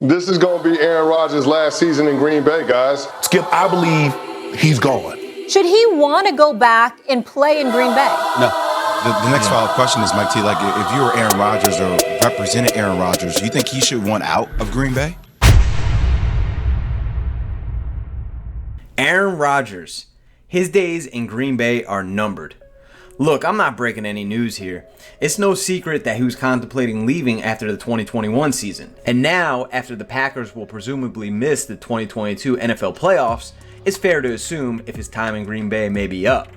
This is going to be Aaron Rodgers' last season in Green Bay, guys. Skip, I believe he's gone. Should he want to go back and play in Green Bay? No. The next follow-up question is, Mike T, like, if you were Aaron Rodgers or represented Aaron Rodgers, do you think he should want out of Green Bay? Aaron Rodgers. His days in Green Bay are numbered. Look, I'm not breaking any news here. It's no secret that he was contemplating leaving after the 2021 season. And now, after the Packers will presumably miss the 2022 NFL playoffs, it's fair to assume if his time in Green Bay may be up.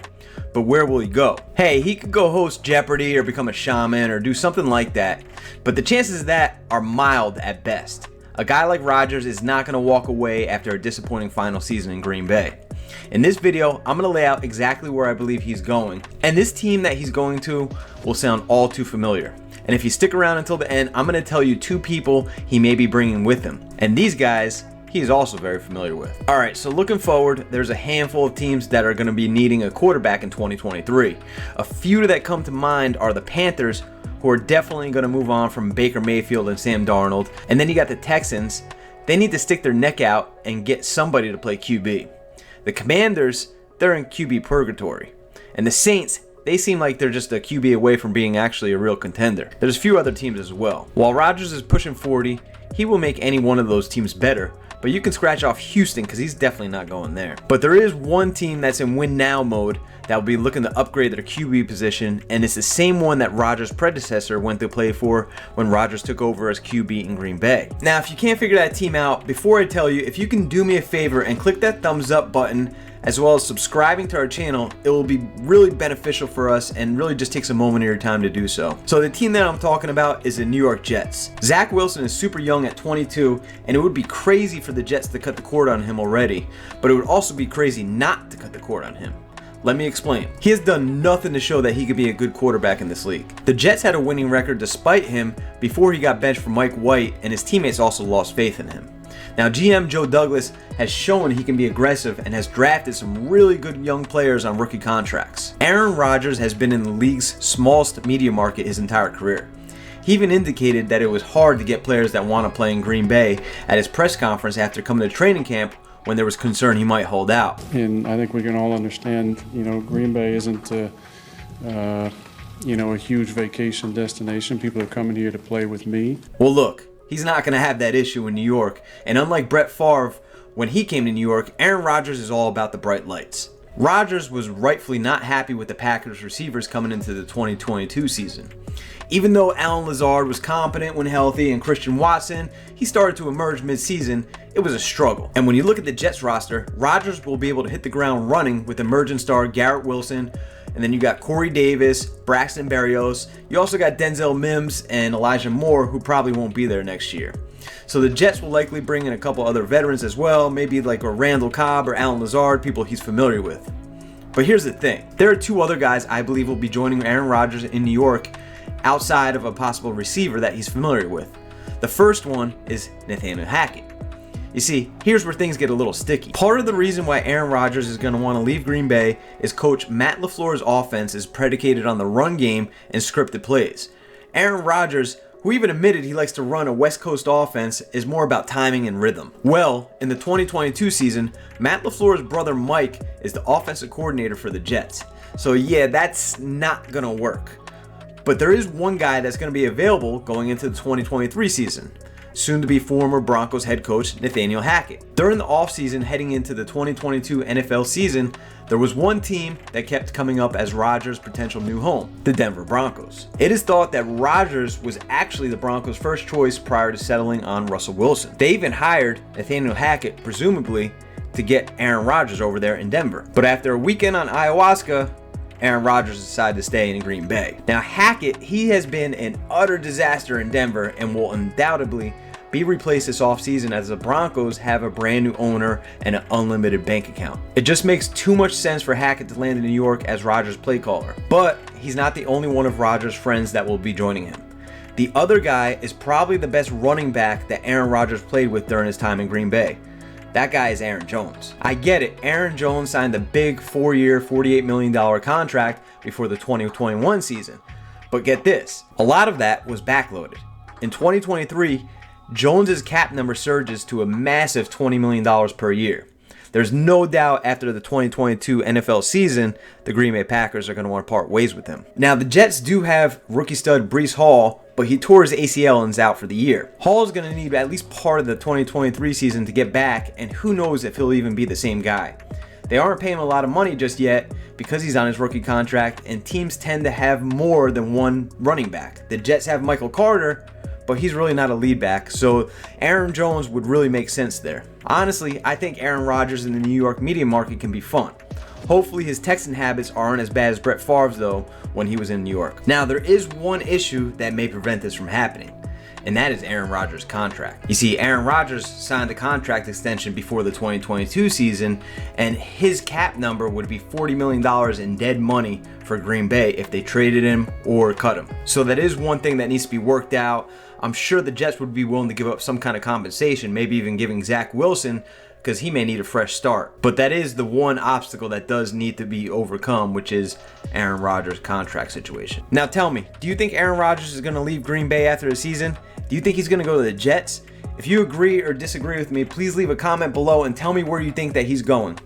But where will he go? Hey, he could go host Jeopardy or become a shaman or do something like that. But the chances of that are mild at best. A guy like Rodgers is not going to walk away after a disappointing final season in Green Bay. In this video, I'm going to lay out exactly where I believe he's going, and this team that he's going to will sound all too familiar. And if you stick around until the end, I'm going to tell you two people he may be bringing with him. And these guys, he is also very familiar with. Alright, so looking forward, there's a handful of teams that are going to be needing a quarterback in 2023. A few that come to mind are the Panthers, who are definitely going to move on from Baker Mayfield and Sam Darnold. And then you got the Texans. They need to stick their neck out and get somebody to play QB. The Commanders, they're in QB purgatory. And the Saints, they seem like they're just a QB away from being actually a real contender. There's a few other teams as well. While Rodgers is pushing 40, he will make any one of those teams better. But you can scratch off Houston because he's definitely not going there. But there is one team that's in win now mode that will be looking to upgrade their QB position, and it's the same one that Rodgers' predecessor went to play for when Rodgers took over as QB in Green Bay. Now, if you can't figure that team out, before I tell you, if you can do me a favor and click that thumbs up button, as well as subscribing to our channel, it will be really beneficial for us and really just takes a moment of your time to do so. So the team that I'm talking about is the New York Jets. Zach Wilson is super young at 22, and it would be crazy for the Jets to cut the cord on him already, but it would also be crazy not to cut the cord on him. Let me explain. He has done nothing to show that he could be a good quarterback in this league. The Jets had a winning record despite him before he got benched for Mike White, and his teammates also lost faith in him. Now, GM Joe Douglas has shown he can be aggressive and has drafted some really good young players on rookie contracts. Aaron Rodgers has been in the league's smallest media market his entire career. He even indicated that it was hard to get players that want to play in Green Bay at his press conference after coming to training camp when there was concern he might hold out. And I think we can all understand, Green Bay isn't a huge vacation destination. People are coming here to play with me. Well, look, he's not going to have that issue in New York. And unlike Brett Favre, when he came to New York, Aaron Rodgers is all about the bright lights. Rodgers was rightfully not happy with the Packers receivers coming into the 2022 season. Even though Allen Lazard was competent when healthy and Christian Watson, he started to emerge mid-season, it was a struggle. And when you look at the Jets roster, Rodgers will be able to hit the ground running with emerging star Garrett Wilson, and then you got Corey Davis, Braxton Berrios. You also got Denzel Mims and Elijah Moore, who probably won't be there next year. So the Jets will likely bring in a couple other veterans as well, maybe like a Randall Cobb or Allen Lazard, people he's familiar with. But here's the thing. There are two other guys I believe will be joining Aaron Rodgers in New York outside of a possible receiver that he's familiar with. The first one is Nathaniel Hackett. You see, here's where things get a little sticky. Part of the reason why Aaron Rodgers is going to want to leave Green Bay is Coach Matt LaFleur's offense is predicated on the run game and scripted plays. Aaron Rodgers, who even admitted he likes to run a West Coast offense, is more about timing and rhythm. Well, in the 2022 season, Matt LaFleur's brother Mike is the offensive coordinator for the Jets. So yeah, that's not going to work. But there is one guy that's going to be available going into the 2023 season. Soon to be former Broncos head coach Nathaniel Hackett. During the offseason heading into the 2022 NFL season, there was one team that kept coming up as Rodgers' potential new home, the Denver Broncos. It is thought that Rodgers was actually the Broncos' first choice prior to settling on Russell Wilson. They even hired Nathaniel Hackett, presumably, to get Aaron Rodgers over there in Denver. But after a weekend on ayahuasca, Aaron Rodgers decided to stay in Green Bay. Now Hackett, he has been an utter disaster in Denver and will undoubtedly be replaced this offseason as the Broncos have a brand new owner and an unlimited bank account. It just makes too much sense for Hackett to land in New York as Rodgers' play caller. But he's not the only one of Rodgers' friends that will be joining him. The other guy is probably the best running back that Aaron Rodgers played with during his time in Green Bay. That guy is Aaron Jones. I get it, Aaron Jones signed a big 4-year, $48 million contract before the 2021 season. But get this, a lot of that was backloaded. In 2023, Jones's cap number surges to a massive $20 million per year. There's no doubt after the 2022 NFL season, the Green Bay Packers are going to want to part ways with him. Now, the Jets do have rookie stud Breece Hall, but he tore his ACL and is out for the year. Hall is going to need at least part of the 2023 season to get back, and who knows if he'll even be the same guy. They aren't paying him a lot of money just yet because he's on his rookie contract, and teams tend to have more than one running back. The Jets have Michael Carter, but he's really not a lead back, so Aaron Jones would really make sense there. Honestly, I think Aaron Rodgers in the New York media market can be fun. Hopefully his Texan habits aren't as bad as Brett Favre's though when he was in New York. Now, there is one issue that may prevent this from happening, and that is Aaron Rodgers' contract. You see, Aaron Rodgers signed a contract extension before the 2022 season, and his cap number would be $40 million in dead money for Green Bay if they traded him or cut him. So that is one thing that needs to be worked out. I'm sure the Jets would be willing to give up some kind of compensation, maybe even giving Zach Wilson, because he may need a fresh start. But that is the one obstacle that does need to be overcome, which is Aaron Rodgers' contract situation. Now tell me, do you think Aaron Rodgers is going to leave Green Bay after the season? Do you think he's going to go to the Jets? If you agree or disagree with me, please leave a comment below and tell me where you think that he's going.